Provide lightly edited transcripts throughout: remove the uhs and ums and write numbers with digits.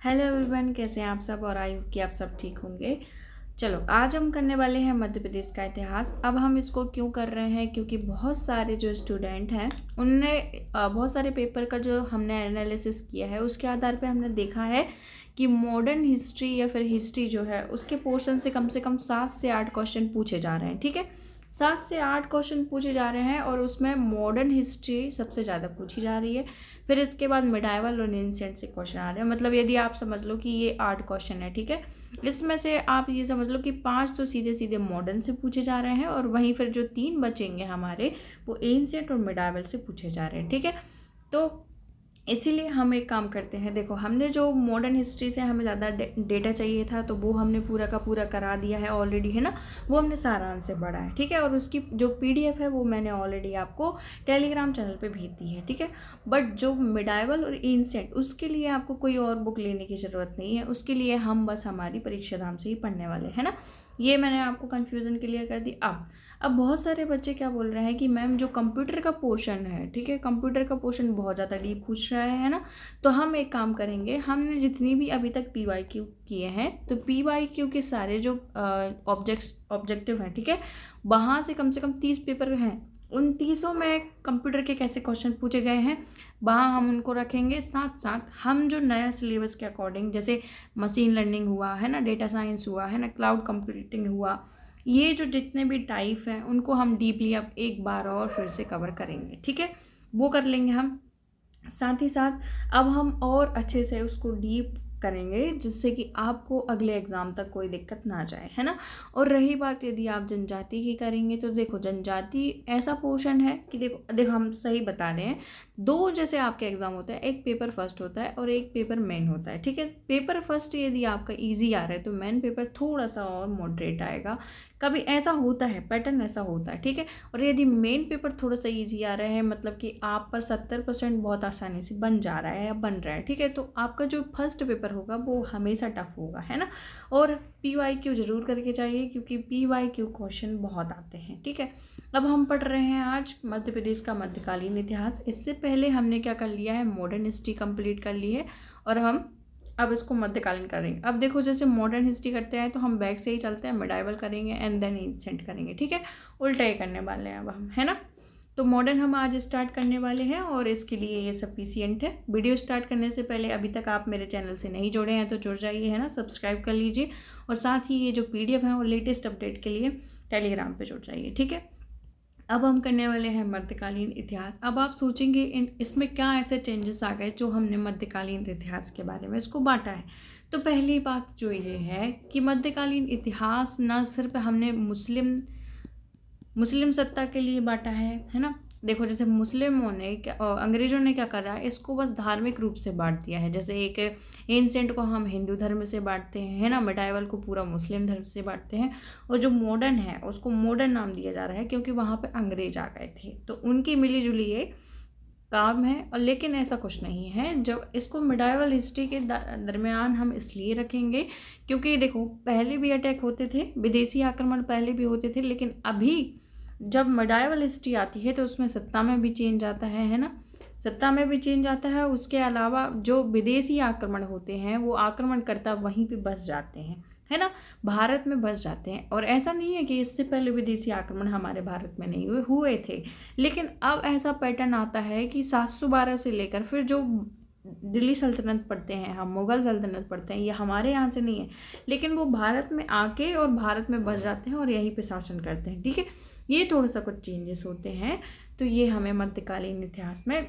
Hello everyone, कैसे हैं आप सब। और आई होप कि आप सब ठीक होंगे। चलो, आज हम करने वाले हैं मध्य प्रदेश का इतिहास। अब हम इसको क्यों कर रहे हैं, क्योंकि बहुत सारे जो स्टूडेंट हैं उनने बहुत सारे पेपर का जो हमने एनालिसिस किया है उसके आधार पे हमने देखा है कि मॉडर्न हिस्ट्री या फिर हिस्ट्री जो है उसके पोर्शन से कम 7 से 8 क्वेश्चन पूछे जा रहे हैं। ठीक है, 7 से 8 क्वेश्चन पूछे जा रहे हैं और उसमें मॉडर्न हिस्ट्री सबसे ज़्यादा पूछी जा रही है। फिर इसके बाद मिडाइवल और एंशिएंट से क्वेश्चन आ रहे हैं। मतलब यदि आप समझ लो कि ये 8 क्वेश्चन है, ठीक है, इसमें से आप ये समझ लो कि 5 तो सीधे सीधे मॉडर्न से पूछे जा रहे हैं और वहीं फिर जो 3 बचेंगे हमारे वो एंशिएंट और मिडाइवल से पूछे जा रहे हैं। ठीक है, तो इसीलिए हम एक काम करते हैं। देखो, हमने जो मॉडर्न हिस्ट्री से हमें ज़्यादा डेटा चाहिए था तो वो हमने पूरा का पूरा करा दिया है ऑलरेडी, है ना। वो हमने सारांश से पढ़ा है, ठीक है। और उसकी जो पीडीएफ है वो मैंने ऑलरेडी आपको टेलीग्राम चैनल पे भेज दी है, ठीक है। बट जो मिडाइवल और एंशिएंट उसके लिए आपको कोई और बुक लेने की ज़रूरत नहीं है। उसके लिए हम बस हमारी परीक्षा धाम से ही पढ़ने वाले हैं ना। ये मैंने आपको कन्फ्यूज़न क्लियर कर दी। अब बहुत सारे बच्चे क्या बोल रहे हैं कि मैम जो कंप्यूटर का पोर्शन है, ठीक है, कंप्यूटर का पोर्शन बहुत ज़्यादा डीप पूछ रहा है ना। तो हम एक काम करेंगे, हमने जितनी भी अभी तक पीवाईक्यू किए हैं तो पीवाईक्यू के सारे जो ऑब्जेक्टिव हैं, ठीक है, वहाँ से कम 30 पेपर हैं। उन 30 में कंप्यूटर के कैसे क्वेश्चन पूछे गए हैं वहाँ हम उनको रखेंगे। साथ साथ हम जो नया सिलेबस के अकॉर्डिंग, जैसे मशीन लर्निंग हुआ है ना, डेटा साइंस हुआ है ना, क्लाउड कंप्यूटिंग हुआ, ये जो जितने भी टाइप हैं उनको हम डीपली अब एक बार और फिर से कवर करेंगे। ठीक है, वो कर लेंगे हम। साथ ही साथ अब हम और अच्छे से उसको डीप करेंगे जिससे कि आपको अगले एग्ज़ाम तक कोई दिक्कत ना जाए, है ना। और रही बात यदि आप जनजाति की करेंगे तो देखो, जनजाति ऐसा पोर्शन है कि देखो हम सही बता रहे हैं। दो जैसे आपके एग्ज़ाम होता है, एक पेपर फर्स्ट होता है और एक पेपर मेन होता है, ठीक है। पेपर फर्स्ट यदि आपका ईजी आ रहा है तो मेन पेपर थोड़ा सा और मॉडरेट आएगा। कभी ऐसा होता है, पैटर्न ऐसा होता है, ठीक है। और यदि मेन पेपर थोड़ा सा ईजी आ रहा है, मतलब कि आप पर 70% बहुत आसानी से बन जा रहा है या बन रहा है, ठीक है, तो आपका जो फर्स्ट पेपर होगा वो हमेशा टफ होगा, है ना। और पीवाईक्यू जरूर करके चाहिए क्योंकि पीवाईक्यू क्वेश्चन बहुत आते हैं, ठीक है। अब हम पढ़ रहे हैं आज मध्य प्रदेश का मध्यकालीन इतिहास। इससे पहले हमने क्या कर लिया है, मॉडर्न हिस्ट्री कंप्लीट कर ली है और हम अब इसको मध्यकालीन करेंगे। अब देखो, जैसे मॉडर्न हिस्ट्री करते हैं तो हम बैक से ही चलते हैं, मिडाइवल करेंगे एंड देन एंशिएंट करेंगे, ठीक है। उल्टा ही करने वाले हैं अब हम, है ना। तो मॉडर्न हम आज स्टार्ट करने वाले हैं और इसके लिए ये सफिशिएंट है। वीडियो स्टार्ट करने से पहले अभी तक आप मेरे चैनल से नहीं जुड़े हैं तो जुड़ जाइए, है ना, सब्सक्राइब कर लीजिए। और साथ ही ये जो पीडीएफ है और लेटेस्ट अपडेट के लिए टेलीग्राम पे जुड़ जाइए, ठीक है। अब हम करने वाले हैं मध्यकालीन इतिहास। अब आप सोचेंगे इसमें क्या ऐसे चेंजेस आ गए जो हमने मध्यकालीन इतिहास के बारे में इसको बांटा है। तो पहली बात जो ये है कि मध्यकालीन इतिहास न सिर्फ हमने मुस्लिम सत्ता के लिए बांटा है ना। देखो, जैसे मुस्लिमों ने अंग्रेजों ने क्या करा, इसको बस धार्मिक रूप से बांट दिया है। जैसे एक एंशिएंट को हम हिंदू धर्म से बांटते हैं, है ना, मिडाइवल को पूरा मुस्लिम धर्म से बांटते हैं, और जो मॉडर्न है उसको मॉडर्न नाम दिया जा रहा है क्योंकि वहाँ पे अंग्रेज आ गए थे तो उनकी मिली जुली ये काम है। और लेकिन ऐसा कुछ नहीं है, जब इसको मिडाइवल हिस्ट्री के दरमियान हम इसलिए रखेंगे क्योंकि देखो, पहले भी अटैक होते थे, विदेशी आक्रमण पहले भी होते थे, लेकिन अभी जब मिडाइवल हिस्ट्री आती है तो उसमें सत्ता में भी चेंज आता है ना, सत्ता में भी चेंज आता है। उसके अलावा जो विदेशी आक्रमण होते हैं वो आक्रमणकर्ता वहीं पे बस जाते हैं, है ना, भारत में बस जाते हैं। और ऐसा नहीं है कि इससे पहले विदेशी आक्रमण हमारे भारत में नहीं हुए थे, लेकिन अब ऐसा पैटर्न आता है कि 712 से लेकर फिर जो दिल्ली सल्तनत पढ़ते हैं, हम मुग़ल सल्तनत पढ़ते हैं, ये हमारे यहाँ से नहीं है, लेकिन वो भारत में आके और भारत में बस जाते हैं और यहीं पे शासन करते हैं, ठीक है। ये थोड़ा सा कुछ चेंजेस होते हैं, तो ये हमें मध्यकालीन इतिहास में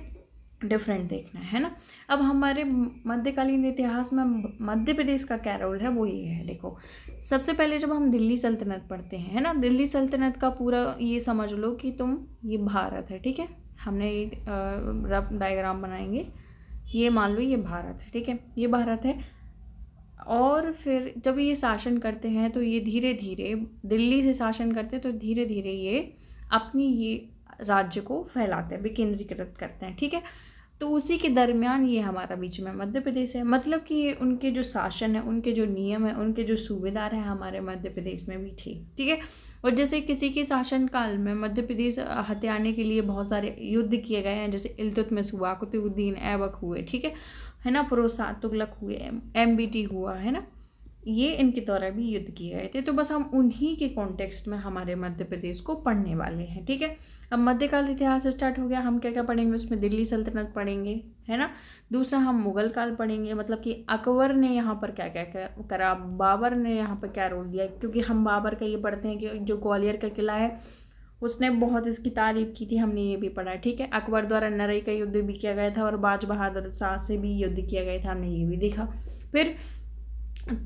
डिफरेंट देखना है ना। अब हमारे मध्यकालीन इतिहास में मध्य प्रदेश का क्या रोल है वो ये है। देखो, सबसे पहले जब हम दिल्ली सल्तनत पढ़ते हैं, है ना, दिल्ली सल्तनत का पूरा ये समझ लो कि ये भारत है, ठीक है। हमने एक रफ डायग्राम बनाएंगे, ये मान लो ये भारत है, ठीक है, ये भारत है। और फिर जब ये शासन करते हैं तो ये धीरे धीरे दिल्ली से शासन करते हैं तो धीरे धीरे ये अपनी ये राज्य को फैलाते हैं, विकेंद्रीकृत करते हैं, ठीक है। तो उसी के दरमियान ये हमारा बीच में मध्य प्रदेश है। मतलब कि ये उनके जो शासन है, उनके जो नियम है, उनके जो सूबेदार हैं हमारे मध्य प्रदेश में भी थे, ठीक है। और जैसे किसी के शासन काल में मध्य प्रदेश हथियाने के लिए बहुत सारे युद्ध किए गए हैं, जैसे इल्तुतमिश हुआ, कुतुबुद्दीन ऐबक हुए, ठीक है है ना, फिरोज तुगलक हुए, MBT हुआ, है ना, ये इनके द्वारा भी युद्ध किए गए थे। तो बस हम उन्हीं के कॉन्टेक्स्ट में हमारे मध्य प्रदेश को पढ़ने वाले हैं, ठीक है। अब मध्यकाल इतिहास स्टार्ट हो गया। हम क्या क्या पढ़ेंगे उसमें? दिल्ली सल्तनत पढ़ेंगे, है ना। दूसरा हम मुगल काल पढ़ेंगे, मतलब कि अकबर ने यहाँ पर क्या क्या करा, बाबर ने यहाँ पर क्या रोल दिया, क्योंकि हम बाबर का ये पढ़ते हैं कि जो ग्वालियर का किला है उसने बहुत इसकी तारीफ की थी, हमने ये भी पढ़ा है, ठीक है। अकबर द्वारा नरई का युद्ध भी किया गया था और बाज बहादुर शाह से भी युद्ध किया गया था, हमने ये भी देखा। फिर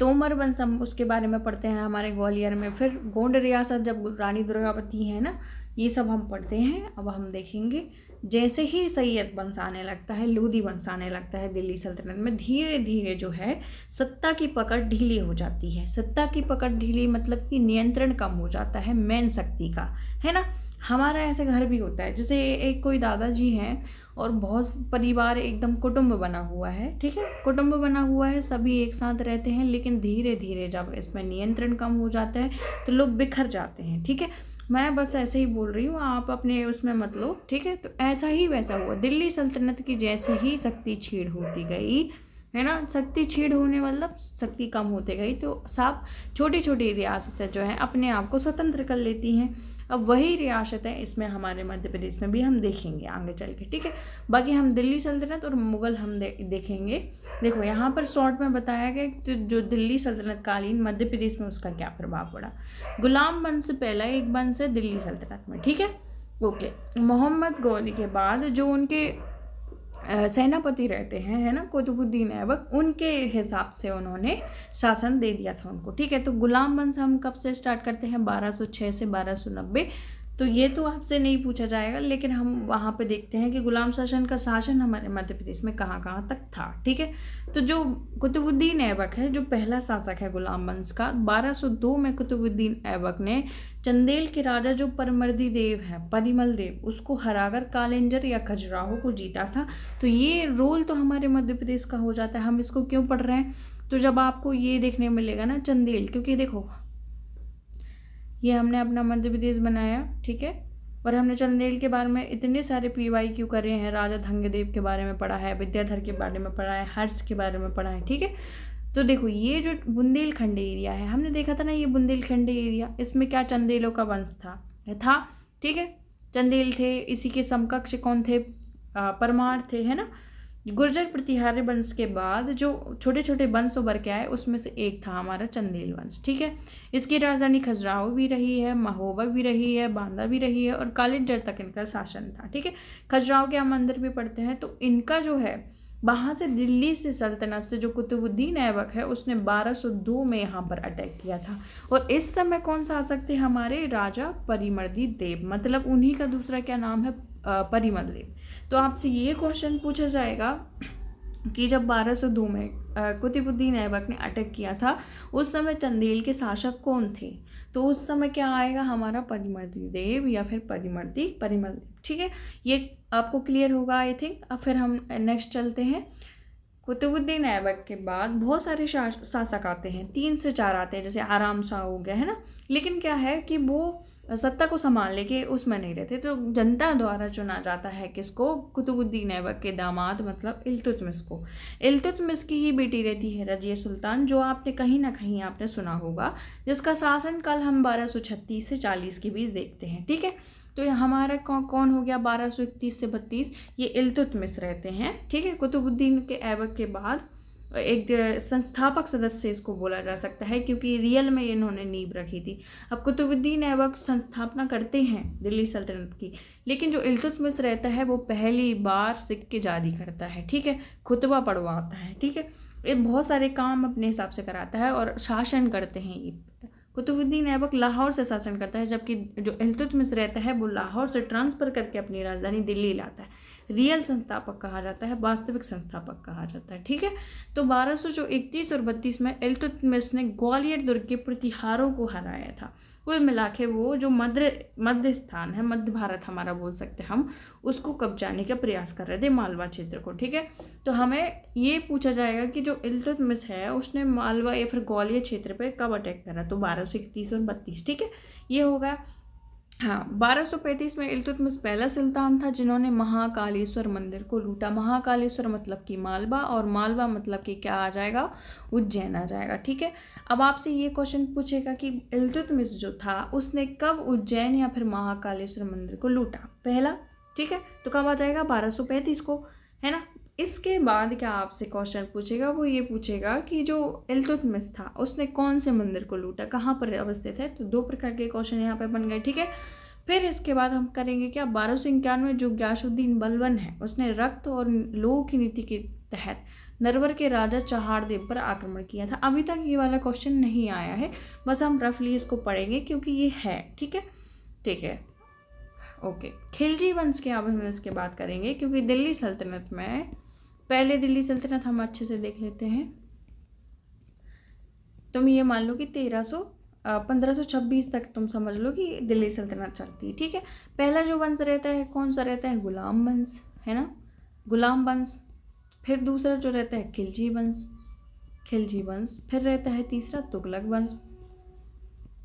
तोमर वंश हम उसके बारे में पढ़ते हैं हमारे ग्वालियर में। फिर गोंड रियासत जब रानी दुर्गावती है ना, ये सब हम पढ़ते हैं। अब हम देखेंगे जैसे ही सैयद वंश आने लगता है, लोधी वंश आने लगता है दिल्ली सल्तनत में, धीरे धीरे जो है सत्ता की पकड़ ढीली हो जाती है। सत्ता की पकड़ ढीली मतलब कि नियंत्रण कम हो जाता है मेन शक्ति का, है ना। हमारा ऐसे घर भी होता है, जैसे एक कोई दादाजी हैं और बहुत परिवार एकदम कुटुंब बना हुआ है, ठीक है, कुटुंब बना हुआ है, सभी एक साथ रहते हैं, लेकिन धीरे धीरे जब इसमें नियंत्रण कम हो जाता है तो लोग बिखर जाते हैं, ठीक है। मैं बस ऐसे ही बोल रही हूँ, आप अपने उसमें मत लो, ठीक है। तो ऐसा ही वैसा हुआ दिल्ली सल्तनत की, जैसे ही शक्ति छीड़ होती गई, है ना, शक्ति छीड़ होने मतलब शक्ति कम होती गई, तो सब छोटी छोटी रियासतें जो हैं अपने आप को स्वतंत्र कर लेती हैं। अब वही रियासतें इसमें हमारे मध्य प्रदेश में भी हम देखेंगे आगे चल के, ठीक है। बाकी हम दिल्ली सल्तनत और मुगल हम देखेंगे। देखो यहाँ पर शॉर्ट में बताया गया कि जो दिल्ली सल्तनत कालीन मध्य प्रदेश में उसका क्या प्रभाव पड़ा। गुलाम वंश पहला एक वंश है दिल्ली सल्तनत में, ठीक है, ओके। मोहम्मद गौरी के बाद जो उनके सेनापति रहते हैं, है ना, कुतुबुद्दीन ऐबक, उनके हिसाब से उन्होंने शासन दे दिया था उनको, ठीक है। तो गुलाम वंश हम कब से स्टार्ट करते हैं? 1206 से 1290। तो ये तो आपसे नहीं पूछा जाएगा, लेकिन हम वहाँ पे देखते हैं कि गुलाम शासन का शासन हमारे मध्य प्रदेश में कहाँ कहाँ तक था, ठीक है। तो जो कुतुबुद्दीन ऐबक है, जो पहला शासक है गुलाम वंश का, 1202 में कुतुबुद्दीन ऐबक ने चंदेल के राजा जो परमर्दी देव है, परिमल देव, उसको हराकर कालिंजर या खजुराहो को जीता था। तो ये रोल तो हमारे मध्य प्रदेश का हो जाता है। हम इसको क्यों पढ़ रहे हैं? तो जब आपको ये देखने मिलेगा ना चंदेल, क्योंकि देखो ये हमने अपना मध्य प्रदेश बनाया, ठीक है, और हमने चंदेल के बारे में इतने सारे PYQ करे हैं, राजा धंगदेव के बारे में पढ़ा है, विद्याधर के बारे में पढ़ा है, हर्ष के बारे में पढ़ा है, ठीक है। तो देखो ये जो बुंदेलखंड एरिया है, हमने देखा था ना, ये बुंदेलखंड एरिया, इसमें क्या चंदेलों का वंश था, ठीक है, चंदेल थे। इसी के समकक्ष कौन थे? परमार थे, है ना। गुर्जर प्रतिहारी वंश के बाद जो छोटे छोटे वंश उभर के आए उसमें से एक था हमारा चंदेल वंश, ठीक है। इसकी राजधानी खजुराहो भी रही है, महोबा भी रही है, बांदा भी रही है, और कालिंजर तक इनका शासन था, ठीक है। खजुराहो के हम अंदर भी पढ़ते हैं। तो इनका जो है वहाँ से दिल्ली से सल्तनत से जो कुतुबुद्दीन ऐबक है उसने 1202 में यहाँ पर अटैक किया था। और इस समय कौन शासक थे? हमारे राजा परिमर्दी देव, मतलब उन्हीं का दूसरा क्या नाम है? परिमल देव। तो आपसे ये क्वेश्चन पूछा जाएगा कि जब 1202 में कुतुबुद्दीन ऐबक ने अटैक किया था, उस समय चंदेल के शासक कौन थे? तो उस समय क्या आएगा? हमारा परिमर्दी देव या फिर परिमल देव, ठीक है। ये आपको क्लियर होगा आई थिंक। अब फिर हम नेक्स्ट चलते हैं। कुतुबुद्दीन ऐबक के बाद बहुत सारे शासक आते हैं, 3 से 4 आते हैं, जैसे आराम शाह हो गया, है ना। लेकिन क्या है कि वो सत्ता को संभालने के उसमें नहीं रहते, तो जनता द्वारा चुना जाता है किसको? कुतुबुद्दीन ऐबक के दामाद मतलब इल्तुतमिश को। इल्तुतमिश की ही बेटी रहती है रजिया सुल्तान, जो आपने कहीं ना कहीं आपने सुना होगा, जिसका शासनकाल हम 1236 से 40 के बीच देखते हैं, ठीक है। तो ये हमारा कौन हो गया? 1231 से 32, ये इल्तुतमिश रहते हैं, ठीक है। कुतुबुद्दीन के ऐबक के बाद एक संस्थापक सदस्य इसको बोला जा सकता है, क्योंकि रियल में इन्होंने नींव रखी थी। अब कुतुबुद्दीन ऐबक संस्थापना करते हैं दिल्ली सल्तनत की, लेकिन जो इल्तुतमिश रहता है वो पहली बार सिक्के जारी करता है, ठीक है, खुतबा पढ़वाता है, ठीक है, ये बहुत सारे काम अपने हिसाब से कराता है और शासन करते हैं। ये कुतुबुद्दीन ऐबक लाहौर से शासन करता है, जबकि जो इल्तुतमिश रहता है वो लाहौर से ट्रांसफ़र करके अपनी राजधानी दिल्ली लाता है। रियल संस्थापक कहा जाता है, वास्तविक संस्थापक कहा जाता है, ठीक है। तो 1231 और 32 में इल्तुतमिश ने ग्वालियर दुर्ग के प्रतिहारों को हराया था। कुल मिला के वो जो मध्य स्थान है, मध्य भारत हमारा बोल सकते हैं हम, उसको कब्जाने का प्रयास कर रहे थे, मालवा क्षेत्र को, ठीक है। तो हमें ये पूछा जाएगा कि जो इल्तुतमिश है उसने मालवा या फिर ग्वालियर क्षेत्र पे कब अटैक करा? तो 1231 और 32, ठीक है, ये होगा। हाँ, 1235 में इल्तुतमिश पहला सुल्तान था जिन्होंने महाकालेश्वर मंदिर को लूटा। महाकालेश्वर मतलब कि मालवा, और मालवा मतलब कि क्या आ जाएगा, उज्जैन आ जाएगा। ठीक है, अब आपसे ये क्वेश्चन पूछेगा कि इल्तुतमिश जो था उसने कब उज्जैन या फिर महाकालेश्वर मंदिर को लूटा, पहला। ठीक है, तो कब आ जाएगा, 1235 को, है ना। इसके बाद क्या आपसे क्वेश्चन पूछेगा, वो ये पूछेगा कि जो इल्तुतमिश था उसने कौन से मंदिर को लूटा, कहाँ पर अवस्थित है। तो दो प्रकार के क्वेश्चन यहाँ पे बन गए। ठीक है, फिर इसके बाद हम करेंगे क्या, 1291 में जो ग्यासुद्दीन बलबन है उसने रक्त और लौह की नीति के तहत नरवर के राजा चहारदेव पर आक्रमण किया था। अभी तक ये वाला क्वेश्चन नहीं आया है, बस हम रफली इसको पढ़ेंगे क्योंकि ये है। ठीक है, ठीक है, ओके। खिलजी वंश के अब हम इसके बात करेंगे क्योंकि दिल्ली सल्तनत में, पहले दिल्ली सल्तनत हम अच्छे से देख लेते हैं। तुम ये मान लो कि 1526 तक तुम समझ लो कि दिल्ली सल्तनत चलती है। ठीक है, पहला जो वंश रहता है कौन सा रहता है, गुलाम वंश, है ना, गुलाम वंश। फिर दूसरा जो रहता है खिलजी वंश, खिलजी वंश। फिर रहता है तीसरा तुगलक वंश,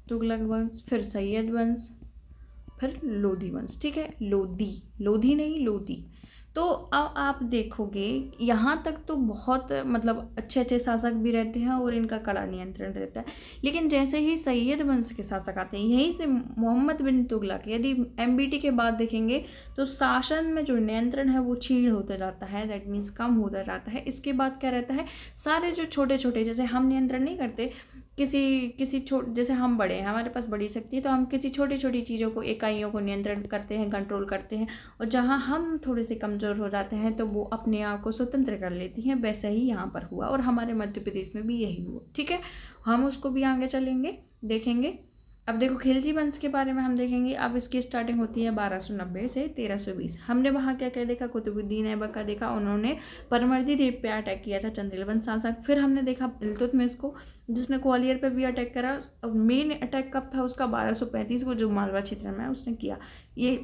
तुगलक वंश। फिर सैयद वंश, फिर लोधी वंश। ठीक है, लोधी, लोधी नहीं, लोधी। तो अब आप देखोगे यहाँ तक तो बहुत मतलब अच्छे अच्छे शासक भी रहते हैं और इनका कड़ा नियंत्रण रहता है। लेकिन जैसे ही सैयद वंश के शासक आते हैं, यहीं से मोहम्मद बिन तुगलक, यदि एमबीटी के बाद देखेंगे तो शासन में जो नियंत्रण है वो छीड़ होता जाता है, दैट मीन्स कम होता जाता है। इसके बाद क्या रहता है, सारे जो छोटे छोटे, जैसे हम नियंत्रण नहीं करते जैसे हम बड़े हैं, हमारे पास बड़ी शक्ति है, तो हम किसी छोटी छोटी चीज़ों को, इकाइयों को नियंत्रण करते हैं, कंट्रोल करते हैं। और जहाँ हम थोड़े से कमज़ोर हो जाते हैं तो वो अपने आप को स्वतंत्र कर लेती हैं। वैसा ही यहाँ पर हुआ और हमारे मध्य प्रदेश में भी यही हुआ। ठीक है, हम उसको भी आगे चलेंगे, देखेंगे। अब देखो खिलजी वंश के बारे में हम देखेंगे। अब इसकी स्टार्टिंग होती है 1290 से 1320। हमने वहाँ क्या क्या देखा, कुतुबुद्दीन ऐबक का देखा, उन्होंने परमर्दी द्वीप पे अटैक किया था, चंदेल वंश शासक। फिर हमने देखा इल्तुतमिश को, जिसने ग्वालियर पे भी अटैक करा। मेन अटैक कब था उसका, 1235 को, जो मालवा क्षेत्र में उसने किया। ये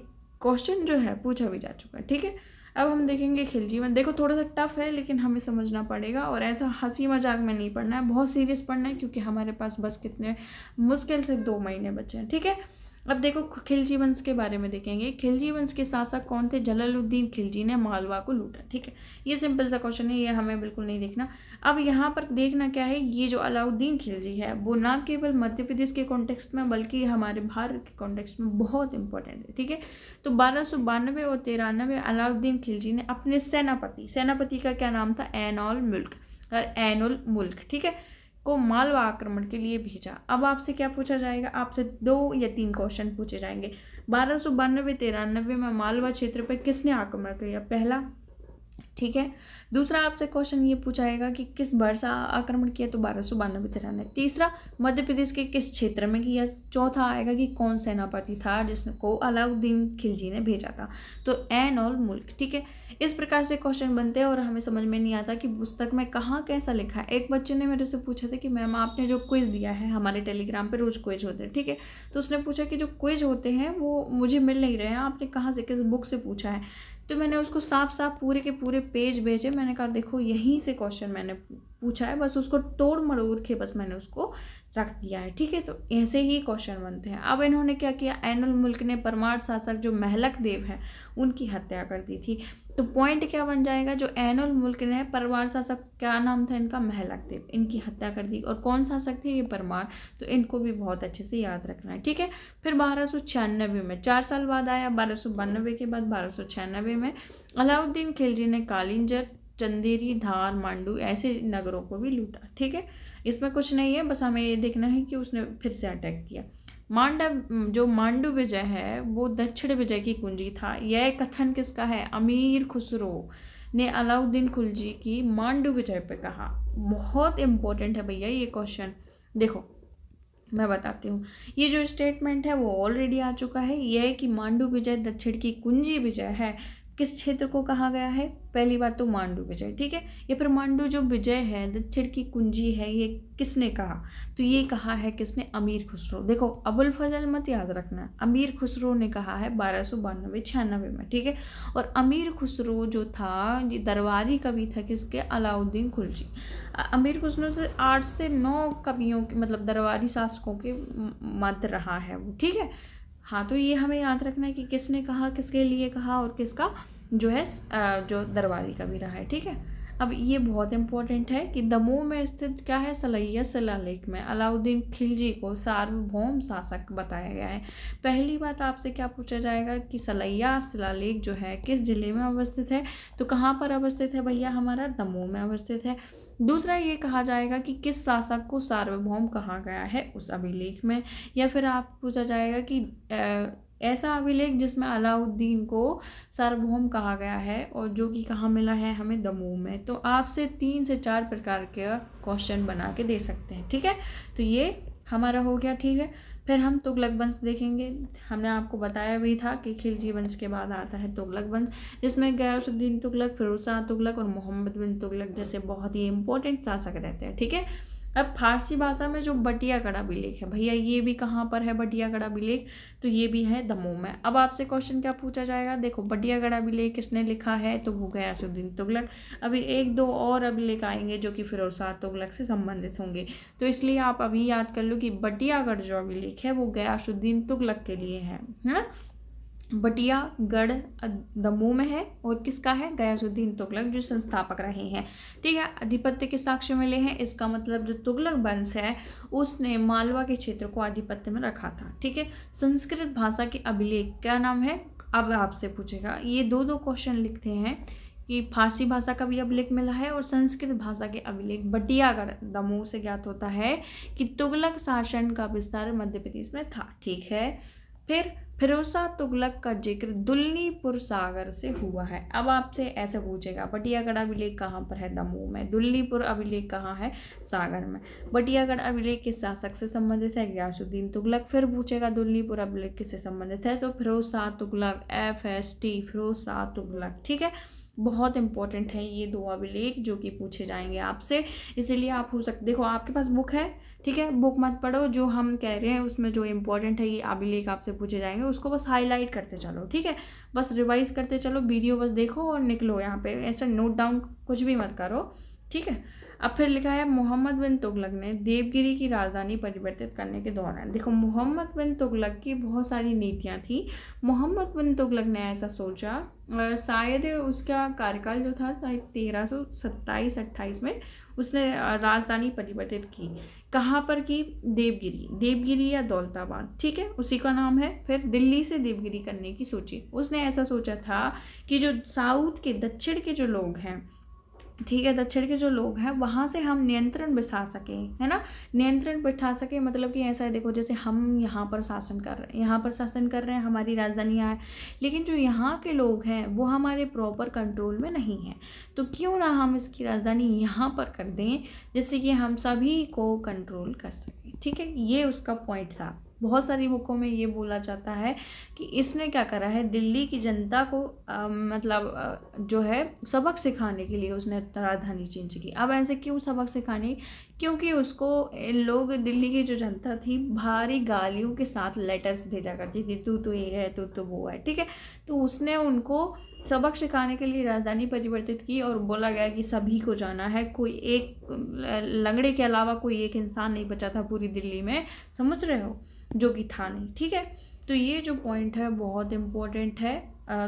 क्वेश्चन जो है पूछा भी जा चुका है। ठीक है, अब हम देखेंगे खिलजी वंश। देखो थोड़ा सा टफ है लेकिन हमें समझना पड़ेगा, और ऐसा हंसी मजाक में नहीं पढ़ना है, बहुत सीरियस पढ़ना है क्योंकि हमारे पास बस कितने मुश्किल से 2 महीने बचे हैं। ठीक है, अब देखो खिलजी वंश के बारे में देखेंगे। खिलजी वंश के शासक कौन थे, जलालुद्दीन खिलजी ने मालवा को लूटा। ठीक है, ये सिंपल सा क्वेश्चन है, ये हमें बिल्कुल नहीं देखना। अब यहाँ पर देखना क्या है, ये जो अलाउद्दीन खिलजी है वो ना केवल मध्य प्रदेश के कॉन्टेक्स्ट में बल्कि हमारे भारत के कॉन्टेक्स्ट में बहुत इंपॉर्टेंट है। ठीक है, तो 1292 और 1393 अलाउद्दीन खिलजी ने अपने सेनापति का क्या नाम था, ऐन उल मुल्क, ठीक है, को मालवा आक्रमण के लिए भेजा। अब आपसे क्या पूछा जाएगा, आपसे 2 या 3 क्वेश्चन पूछे जाएंगे। 1292-93 में मालवा क्षेत्र पर किसने आक्रमण किया, पहला। ठीक है, दूसरा आपसे क्वेश्चन ये पूछाएगा कि किस वर्ष आक्रमण किया, तो 1292-93। तीसरा, मध्य प्रदेश के किस क्षेत्र में किया। चौथा आएगा कि कौन सेनापति था जिसको अलाउद्दीन खिलजी ने भेजा था, तो ऐन उल मुल्क। ठीक है, इस प्रकार से क्वेश्चन बनते हैं और हमें समझ में नहीं आता कि पुस्तक में कहाँ कैसा लिखा है। एक बच्चे ने मेरे से पूछा था कि मैम आपने जो क्विज दिया है, हमारे टेलीग्राम पे रोज़ क्विज होते हैं, ठीक है, तो उसने पूछा कि जो क्विज होते हैं वो मुझे मिल नहीं रहे हैं, आपने कहाँ से, किस बुक से पूछा है। तो मैंने उसको साफ साफ पूरे के पूरे पेज भेजे, मैंने कहा देखो यहीं से क्वेश्चन मैंने पूछा है, बस उसको तोड़ मरोड़ के बस मैंने उसको रख दिया है। ठीक है, तो ऐसे ही क्वेश्चन बनते हैं। अब इन्होंने क्या किया, ऐन उल मुल्क ने परमार शासक जो महलक देव है उनकी हत्या कर दी थी। तो पॉइंट क्या बन जाएगा, जो ऐन उल मुल्क ने, परमार शासक क्या नाम था इनका, महलक देव, इनकी हत्या कर दी। और कौन शासक थे, ये परमार। तो इनको भी बहुत अच्छे से याद रखना है। ठीक है, फिर 1296 में, 4 साल बाद आया, 1292 के बाद 1296 में अलाउद्दीन खिलजी ने कालिंजर, चंदेरी, धार, मांडू ऐसे नगरों को भी लूटा। ठीक है, इसमें कुछ नहीं है, बस हमें ये देखना है कि उसने फिर से अटैक किया। जो मांडू विजय है वो दक्षिण विजय की कुंजी था। यह कथन किसका है, अमीर खुसरो ने अलाउद्दीन खिलजी की मांडू विजय पे कहा। बहुत इंपॉर्टेंट है भैया ये क्वेश्चन। देखो मैं बताती हूँ, ये जो स्टेटमेंट है वो ऑलरेडी आ चुका है। यह कि मांडू विजय दक्षिण की कुंजी विजय है, किस क्षेत्र को कहा गया है, पहली बात तो मांडू विजय। ठीक है, ये फिर मांडू जो विजय है दक्षिण की कुंजी है, ये किसने कहा, तो ये कहा है किसने, अमीर खुसरो। देखो अबुल फजल मत याद रखना, अमीर खुसरो ने कहा है 1292-96 में। ठीक है, और अमीर खुसरो जो था ये दरबारी कवि था किसके, अलाउद्दीन खिलजी। अमीर खुसरो से 8 से 9 कवियों के मतलब दरबारी शासकों के मध्य रहा है वो। ठीक है, हाँ, तो ये हमें याद रखना है कि किसने कहा, किसके लिए कहा और किसका जो है जो दरबारी का भी रहा है, ठीक है। अब ये बहुत इंपॉर्टेंट है कि दमोह में स्थित क्या है, सलैया शिलालेख में अलाउद्दीन खिलजी को सार्वभौम शासक बताया गया है। पहली बात आपसे क्या पूछा जाएगा कि सलैया शिलालेख जो है किस जिले में अवस्थित है, तो कहाँ पर अवस्थित है भैया, हमारा दमोह में अवस्थित है। दूसरा ये कहा जाएगा कि किस शासक को सार्वभौम कहा गया है उस अभिलेख में, या फिर आप पूछा जाएगा कि ऐसा अभिलेख जिसमें अलाउद्दीन को सार्वभौम कहा गया है और जो कि कहाँ मिला है हमें, दमोह में। तो आपसे 3 से 4 प्रकार के क्वेश्चन बना के दे सकते हैं, ठीक है। तो ये हमारा हो गया, ठीक है। फिर हम तुगलक वंश देखेंगे। हमने आपको बताया भी था कि खिलजी वंश के बाद आता है तुगलक वंश, जिसमें गयासुद्दीन तुगलक, फिरोज शाह तुगलक और मोहम्मद बिन तुगलक जैसे बहुत ही इंपॉर्टेंट शासक रहते हैं, ठीक है। अब फारसी भाषा में जो बटियागढ़ अभिलेख है भैया, ये भी कहाँ पर है बटियागढ़ अभिलेख, तो ये भी है दमोह में। अब आपसे क्वेश्चन क्या पूछा जाएगा, देखो बटियागढ़ अभिलेख किसने लिखा है, तो वो गयासुद्दीन तुगलक। अभी 1-2 और अभिलेख आएंगे जो कि फिरोज शाह तुगलक से संबंधित होंगे, तो इसलिए आप अभी याद कर लो कि बटियागढ़ जो अभिलेख है वो गयासुद्दीन तुगलक के लिए है ना। बटियागढ़ दमोह में है और किसका है, गयासुद्दीन तुगलक जो संस्थापक रहे हैं, ठीक है। आधिपत्य के साक्ष्य मिले हैं, इसका मतलब जो तुगलक वंश है उसने मालवा के क्षेत्र को आधिपत्य में रखा था, ठीक है। संस्कृत भाषा के अभिलेख क्या नाम है, अब आपसे पूछेगा। ये 2-2 क्वेश्चन लिखते हैं कि फारसी भाषा का भी अभिलेख मिला है और संस्कृत भाषा के अभिलेख। बटियागढ़ दमोह से ज्ञात होता है कि तुगलक शासन का विस्तार मध्य प्रदेश में था, ठीक है। फिर फिरोज शाह तुगलक का जिक्र दुल्लीपुर सागर से हुआ है। अब आपसे ऐसे पूछेगा बटियागढ़ अभिलेख कहाँ पर है, दमोह में। दुल्लीपुर अभिलेख कहाँ है, सागर में। बटियागढ़ अभिलेख किस शासक से संबंधित है, गयासुद्दीन तुगलक। फिर पूछेगा दुल्लीपुर अभिलेख किससे संबंधित है, तो फिरोज शाह तुगलक, FST फिरोज शाह तुगलक, ठीक है। बहुत इंपॉर्टेंट है ये 2 अभिलेख जो कि पूछे जाएंगे आपसे, इसीलिए आप हो सकते, देखो आपके पास बुक है, ठीक है, बुक मत पढ़ो, जो हम कह रहे हैं उसमें जो इंपॉर्टेंट है ये अभिलेख आपसे पूछे जाएंगे उसको बस हाईलाइट करते चलो, ठीक है। बस रिवाइज करते चलो, वीडियो बस देखो और निकलो, यहाँ पे ऐसा नोट डाउन कुछ भी मत करो, ठीक है। अब फिर लिखा है मोहम्मद बिन तुगलक ने देवगिरी की राजधानी परिवर्तित करने के दौरान, देखो मोहम्मद बिन तुगलक की बहुत सारी नीतियाँ थी। मोहम्मद बिन तुगलक ने ऐसा सोचा, शायद उसका कार्यकाल जो था शायद 1327-28 में उसने राजधानी परिवर्तित की। कहाँ पर की, देवगिरी या दौलताबाद, ठीक है, उसी का नाम है। फिर दिल्ली से देवगिरी करने की सोची। उसने ऐसा सोचा था कि जो साउथ के, दक्षिण के जो लोग हैं, ठीक है, दक्षिण के जो लोग हैं वहाँ से हम नियंत्रण बिठा सकें, है ना। नियंत्रण बिठा सके मतलब कि ऐसा है, देखो जैसे हम यहाँ पर शासन कर रहे हैं, हमारी राजधानी यहाँ है, लेकिन जो यहाँ के लोग हैं वो हमारे प्रॉपर कंट्रोल में नहीं है, तो क्यों ना हम इसकी राजधानी यहाँ पर कर दें जिससे कि हम सभी को कंट्रोल कर सकें, ठीक है। ये उसका पॉइंट था। बहुत सारी बुकों में ये बोला जाता है कि इसने क्या करा है, दिल्ली की जनता को जो है सबक सिखाने के लिए उसने राजधानी चेंज की। अब ऐसे क्यों सबक सिखाने, क्योंकि उसको लोग, दिल्ली की जो जनता थी भारी गालियों के साथ लेटर्स भेजा करती थी, तू तो ये है, तू तो वो है, ठीक है। तो उसने उनको सबक सिखाने के लिए राजधानी परिवर्तित की और बोला गया कि सभी को जाना है, कोई एक लंगड़े के अलावा कोई एक इंसान नहीं बचा था पूरी दिल्ली में, समझ रहे हो, जो कि था नहीं, ठीक है। तो ये जो पॉइंट है बहुत इम्पोर्टेंट है।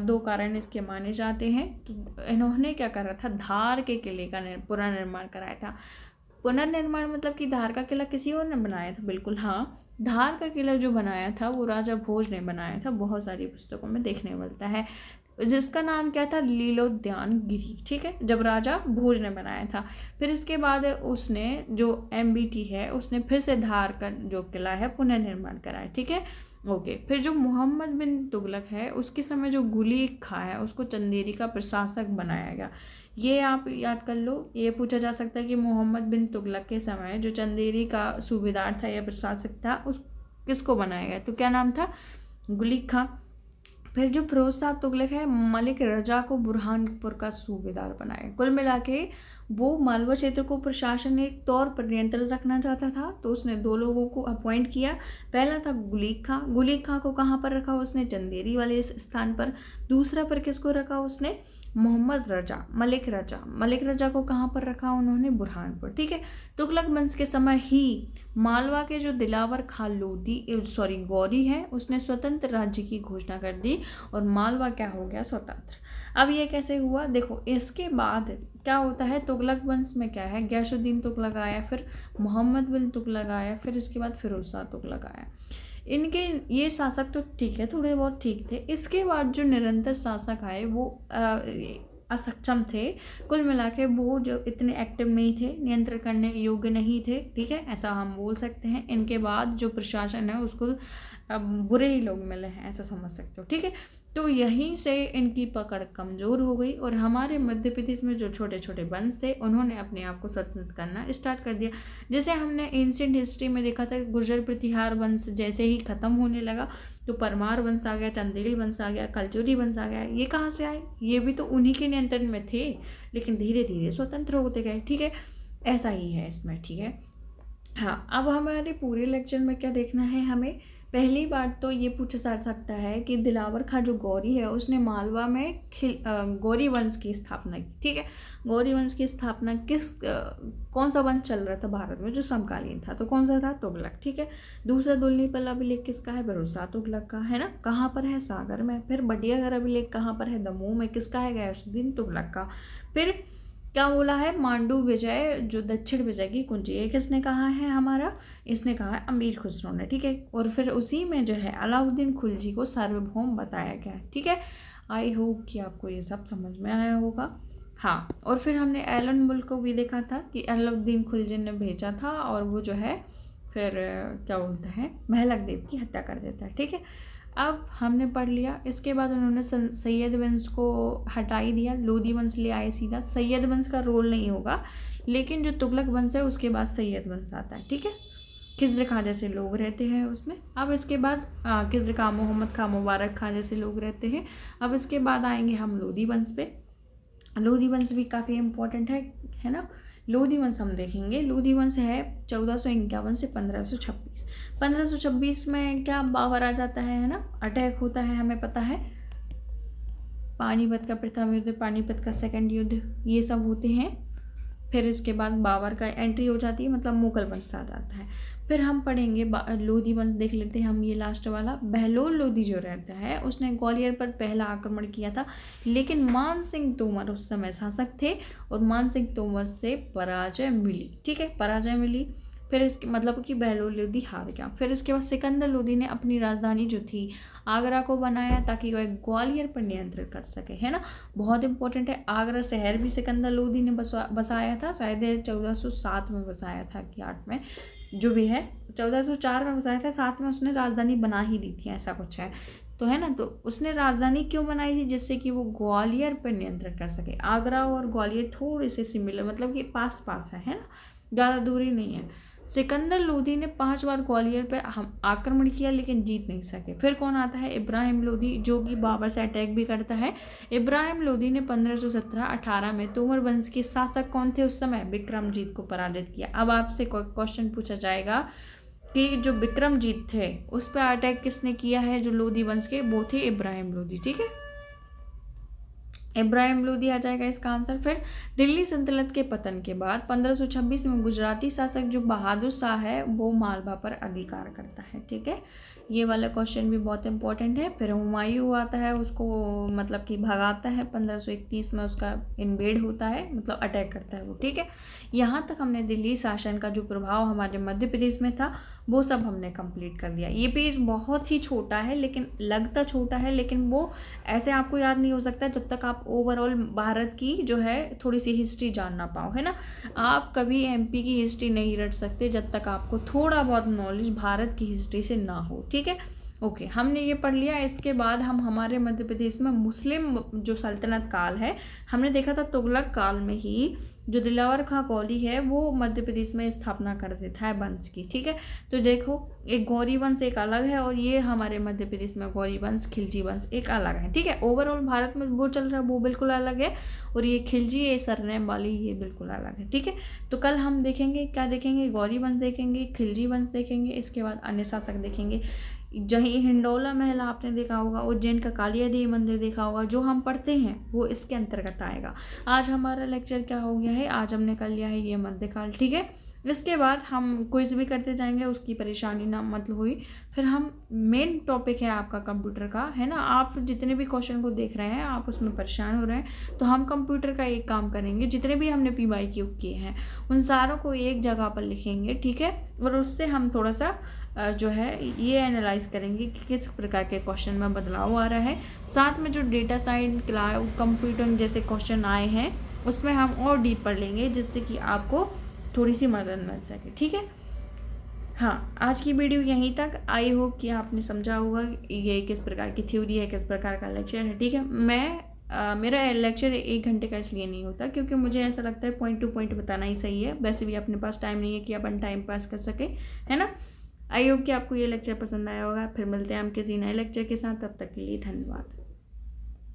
2 कारण इसके माने जाते हैं। तो इन्होंने क्या करा था, धार के किले का पुनर्निर्माण कराया था। पुनर्निर्माण मतलब कि धार का किला किसी और ने बनाया था, बिल्कुल हाँ, धार का किला जो बनाया था वो राजा भोज ने बनाया था, बहुत सारी पुस्तकों में देखने मिलता है, जिसका नाम क्या था, लीलोद्यान गिरी, ठीक है, जब राजा भोज ने बनाया था। फिर इसके बाद उसने जो MBT है उसने फिर से धार का जो किला है पुनर्निर्माण कराया, ठीक है, ओके। फिर जो मोहम्मद बिन तुगलक है उसके समय जो गुलीक खां है उसको चंदेरी का प्रशासक बनाया गया। ये आप याद कर लो, ये पूछा जा सकता है कि मोहम्मद बिन तुगलक के समय जो चंदेरी का सूबेदार था या प्रशासक था उस किसको बनाया गया, तो क्या नाम था, गुलीक खां। फिर जो फिरोज शाह तुगलक है मलिक रजा को बुरहानपुर का सूबेदार बनाया। कुल मिला के वो मालवा क्षेत्र को प्रशासन एक तौर पर नियंत्रित रखना चाहता था, तो उसने 2 लोगों को अपॉइंट किया। पहला था गुलीक खां। गुलीक खां को कहाँ पर रखा उसने? चंदेरी वाले इस स्थान पर। दूसरा पर किसको रखा उसने? मोहम्मद रजा, मलिक रजा। मलिक रजा को कहाँ पर रखा उन्होंने? बुरहानपुर। ठीक है। तुगलक वंश के समय ही मालवा के जो दिलावर खां लोधी गौरी है, उसने स्वतंत्र राज्य की घोषणा कर दी और मालवा क्या हो गया? स्वतंत्र। अब ये कैसे हुआ? देखो, इसके बाद क्या होता है, तुगलक वंश में क्या है, गयासुद्दीन तुगलक आया, फिर मोहम्मद बिन तुगलक आया, फिर इसके बाद फिरोज शाह तुगलक आया। इनके ये शासक तो ठीक है, थोड़े बहुत ठीक थे। इसके बाद जो निरंतर शासक आए वो असक्षम थे। कुल मिला के वो जो इतने एक्टिव नहीं थे, नियंत्रण करने योग्य नहीं थे। ठीक है, ऐसा हम बोल सकते हैं। इनके बाद जो प्रशासन है उसको बुरे ही लोग मिले हैं, ऐसा समझ सकते हो। ठीक है, तो यहीं से इनकी पकड़ कमज़ोर हो गई और हमारे मध्य प्रदेश में जो छोटे छोटे वंश थे उन्होंने अपने आप को स्वतंत्र करना स्टार्ट कर दिया। जैसे हमने एंशिएंट हिस्ट्री में देखा था, गुर्जर प्रतिहार वंश जैसे ही ख़त्म होने लगा तो परमार वंश आ गया, चंदेरी वंश आ गया, कलचुरी वंश आ गया। ये कहाँ से आए? ये भी तो उन्हीं के नियंत्रण में थे, लेकिन धीरे धीरे स्वतंत्र होते गए। ठीक है, ऐसा ही है इसमें। ठीक है, हाँ, अब हमारे पूरे लेक्चर में क्या देखना है हमें? पहली बात तो ये पूछा जा सकता है कि दिलावर खां जो गौरी है उसने मालवा में गौरी वंश की स्थापना की। ठीक है, गौरी वंश की स्थापना कौन सा वंश चल रहा था भारत में जो समकालीन था? तो कौन सा था? तुगलक। ठीक है, दूसरा दुल्लीपल अभिलेख किसका है? फिरोज शाह तुगलक का, है ना। कहाँ पर है? सागर में। फिर बडियागर अभिलेख कहाँ पर है? दमोह में। किसका है? गयासुद्दीन तुगलक का। फिर क्या बोला है? मांडू विजय जो दक्षिण विजय की कुंजी, ये किसने कहा है? हमारा इसने कहा है अमीर खुसरो ने। ठीक है, और फिर उसी में जो है अलाउद्दीन खिलजी को सार्वभौम बताया गया है। ठीक है, आई होप कि आपको ये सब समझ में आया होगा। हाँ, और फिर हमने एलन बुल को भी देखा था कि अलाउद्दीन खिलजी ने भेजा था और वो जो है फिर क्या बोलते हैं, महलक देव की हत्या कर देता है। ठीक है, अब हमने पढ़ लिया। इसके बाद उन्होंने सैयद वंश को हटा ही दिया, लोधी वंश ले आए सीधा। सैयद वंश का रोल नहीं होगा, लेकिन जो तुगलक वंश है उसके बाद सैयद वंश आता है। ठीक है, खिज़्र खां जैसे लोग रहते हैं उसमें। अब इसके बाद खिज़्र खां, मोहम्मद खां, मुबारक खां जैसे लोग रहते हैं। अब इसके बाद आएंगे हम लोधी वंश पे। लोधी वंश भी काफ़ी इम्पोर्टेंट है ना। लोधी वंश हम देखेंगे। लोधी वंश है 1451 से 1526। 1526 में क्या बाबर आ जाता है ना, अटैक होता है, हमें पता है। पानीपत का प्रथम युद्ध, पानीपत का सेकंड युद्ध, ये सब होते हैं। फिर इसके बाद बाबर का एंट्री हो जाती है, मतलब मुगल वंश आ जाता है। फिर हम पढ़ेंगे लोधी वंश, देख लेते हैं हम ये लास्ट वाला। बहलोल लोधी जो रहता है उसने ग्वालियर पर पहला आक्रमण किया था, लेकिन मान सिंह तोमर उस समय शासक थे और मान सिंह तोमर से पराजय मिली। ठीक है, पराजय मिली। फिर इसके मतलब कि बहलोल लोधी हार गया। फिर इसके बाद सिकंदर लोधी ने अपनी राजधानी जो थी आगरा को बनाया ताकि वह ग्वालियर पर नियंत्रण कर सके, है ना। बहुत इंपॉर्टेंट है। आगरा शहर भी सिकंदर लोधी ने बसाया था, शायद 1407 में बसाया था कि 8 में, जो भी है 1404 में बसाया था। 7 में उसने राजधानी बना ही दी थी, ऐसा कुछ है तो, है ना। तो उसने राजधानी क्यों बनाई थी? जिससे कि वो ग्वालियर पर नियंत्रण कर सके। आगरा और ग्वालियर थोड़े से सिमिलर, मतलब कि पास पास है ना, ज़्यादा दूरी नहीं है। सिकंदर लोधी ने 5 बार ग्वालियर पर आक्रमण किया लेकिन जीत नहीं सके। फिर कौन आता है? इब्राहिम लोधी, जो कि बाबर से अटैक भी करता है। इब्राहिम लोधी ने 1517-18 में तोमर वंश के शासक कौन थे उस समय? विक्रमजीत को पराजित किया। अब आपसे क्वेश्चन पूछा जाएगा कि जो विक्रमजीत थे उस पर अटैक किसने किया है? जो लोधी वंश के, वो थे इब्राहिम लोधी। ठीक है, इब्राहिम लोधी आ जाएगा इसका आंसर। फिर दिल्ली सल्तनत के पतन के बाद 1526 में गुजराती शासक जो बहादुर शाह है वो मालवा पर अधिकार करता है। ठीक है, ये वाला क्वेश्चन भी बहुत इंपॉर्टेंट है। फिर हुमायूं आता है, उसको मतलब कि भगाता है। 1531 में उसका इन्वेड होता है, मतलब अटैक करता है वो। ठीक है, यहाँ तक हमने दिल्ली शासन का जो प्रभाव हमारे मध्य प्रदेश में था वो सब हमने कंप्लीट कर दिया। ये पेज बहुत ही छोटा है, लेकिन लगता छोटा है, लेकिन वो ऐसे आपको याद नहीं हो सकता जब तक आप ओवरऑल भारत की जो है थोड़ी सी हिस्ट्री जान ना पाओ, है ना। आप कभी एमपी की हिस्ट्री नहीं रट सकते जब तक आपको थोड़ा बहुत नॉलेज भारत की हिस्ट्री से ना हो। ठीक है, ओके, हमने ये पढ़ लिया। इसके बाद हम हमारे मध्य प्रदेश में मुस्लिम जो सल्तनत काल है, हमने देखा था तुगलक काल में ही जो दिलावर खां कोहली है वो मध्य प्रदेश में स्थापना करते थे वंश की, ठीक है। तो देखो एक गौरी वंश एक अलग है और ये हमारे मध्य प्रदेश में गौरी वंश खिलजी वंश एक अलग है, ठीक है। ओवरऑल भारत में वो चल रहा है वो बिल्कुल अलग है, और ये खिलजी ये सरनेम वाली ये बिल्कुल अलग है, ठीक है। तो कल हम देखेंगे क्या देखेंगे, गौरी वंश देखेंगे, खिलजी वंश देखेंगे, इसके बाद अन्य शासक देखेंगे। जहीं हिंडोला महल आपने देखा होगा, उज्जैन का कालिया देवी मंदिर देखा होगा, जो हम पढ़ते हैं वो इसके अंतर्गत आएगा। आज हमारा लेक्चर क्या हो गया है, आज हमने कर लिया है ये मध्यकाल, ठीक है। इसके बाद हम क्विज भी करते जाएंगे, उसकी परेशानी ना मतलब हुई। फिर हम मेन टॉपिक है आपका कंप्यूटर का, है ना। आप जितने भी क्वेश्चन को देख रहे हैं आप उसमें परेशान हो रहे हैं, तो हम कंप्यूटर का एक काम करेंगे, जितने भी हमने PYQ किए हैं उन सारों को एक जगह पर लिखेंगे, ठीक है। और उससे हम थोड़ा सा जो है ये एनालाइज करेंगे कि किस प्रकार के क्वेश्चन में बदलाव आ रहा है। साथ में जो डेटा साइंस क्लाउड कंप्यूटिंग जैसे क्वेश्चन आए हैं उसमें हम और डीप पढ़ लेंगे, जिससे कि आपको थोड़ी सी मदद मिल सके, ठीक है। हाँ, आज की वीडियो यहीं तक। आई होप कि आपने समझा होगा ये किस प्रकार की थ्योरी है, किस प्रकार का लेक्चर है, ठीक है। मेरा लेक्चर 1 घंटे का इसलिए नहीं होता क्योंकि मुझे ऐसा लगता है पॉइंट टू पॉइंट बताना ही सही है। वैसे भी अपने पास टाइम नहीं है कि अपन टाइम पास कर सके, है ना। आई होप कि आपको ये लेक्चर पसंद आया होगा। फिर मिलते हैं हम किसी नए लेक्चर के साथ, तब तक के लिए धन्यवाद।